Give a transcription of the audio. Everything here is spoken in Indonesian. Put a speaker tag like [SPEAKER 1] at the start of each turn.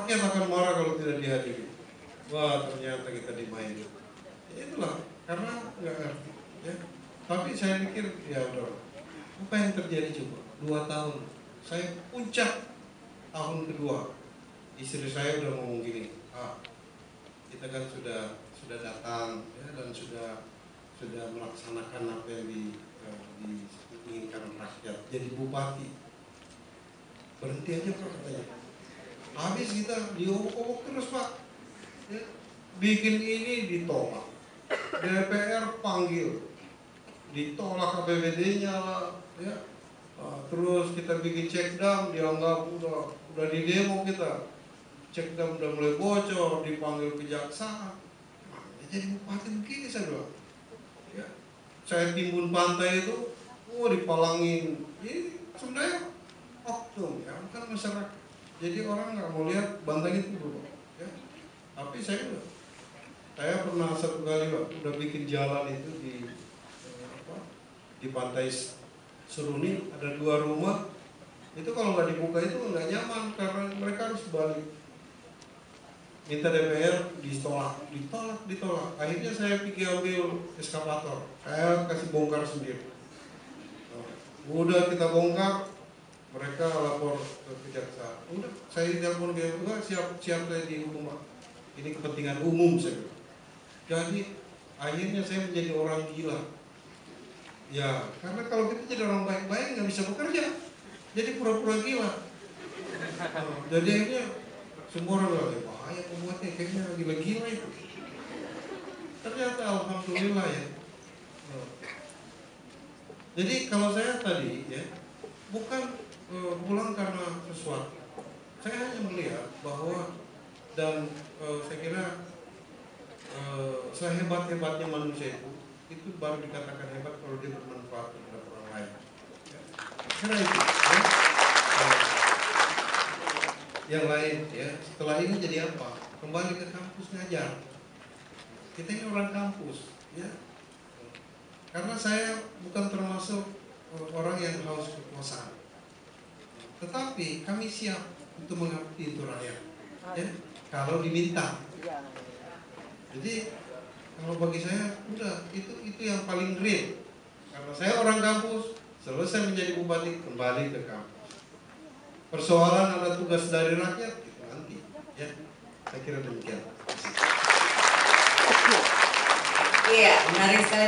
[SPEAKER 1] rakyat akan marah kalau tidak dihadiri. Wah, ternyata kita dimainin. Ya itulah, karena nggak ngerti. Ya. Tapi saya pikir ya udah. Apa yang terjadi coba? 2 tahun. Saya puncak tahun kedua. Istri saya udah ngomong gini, kita kan sudah datang ya, dan sudah melaksanakan apa yang diinginkan rakyat. Jadi bupati. Berhenti aja Pak katanya. Habis kita diobok-obok terus Pak. Ya, bikin ini ditolak. DPR panggil, ditolak APBD-nya lah, ya. Terus kita bikin cekdam, dianggap udah di demo kita. Cekdam udah mulai bocor, dipanggil kejaksaan. Jadi bupati begini saya bilang. Ya. Saya timbun pantai itu, dipalangin. Ini sebenarnya oknum ya, bukan masyarakat. Jadi orang nggak mau lihat Bantaeng itu dulu. Ya. Tapi saya pernah satu kali Pak, udah bikin jalan itu di pantai Seruni, ada 2 rumah. Itu kalau nggak dibuka itu nggak nyaman karena mereka harus balik. Minta DPR ditolak. Akhirnya saya pergi ambil eskavator, saya kasih bongkar sendiri. Udah kita bongkar, mereka lapor ke kejaksaan. Udah, saya telepon dia, siap saya dihukum Pak. Ini kepentingan umum saya. Jadi akhirnya saya menjadi orang gila. Ya, karena kalau kita jadi orang baik-baik nggak bisa bekerja, jadi pura-pura gila. Jadi akhirnya semua orang bilang, bahaya pembuatnya, kayaknya gila-gila itu. Ternyata alhamdulillah ya. Jadi kalau saya tadi ya, bukan pulang karena sesuatu. Saya hanya melihat bahwa dan saya kira sehebat-hebatnya manusia itu baru dikatakan hebat kalau dia bermanfaat terhadap orang lain. Ya. Karena itu, ya. Yang lain, ya. Setelah ini jadi apa? Kembali ke kampus ngajar. Kita ini orang kampus, ya. Karena saya bukan termasuk orang yang haus kekuasaan. Tetapi kami siap untuk mengabdi untuk rakyat, ya. Kalau diminta. Jadi kalau bagi saya udah itu yang paling real. Karena saya orang kampus, selesai menjadi bupati kembali ke kampus. Persoalan ada tugas dari rakyat itu nanti, ya. Saya kira demikian.
[SPEAKER 2] Iya, menarik sekali.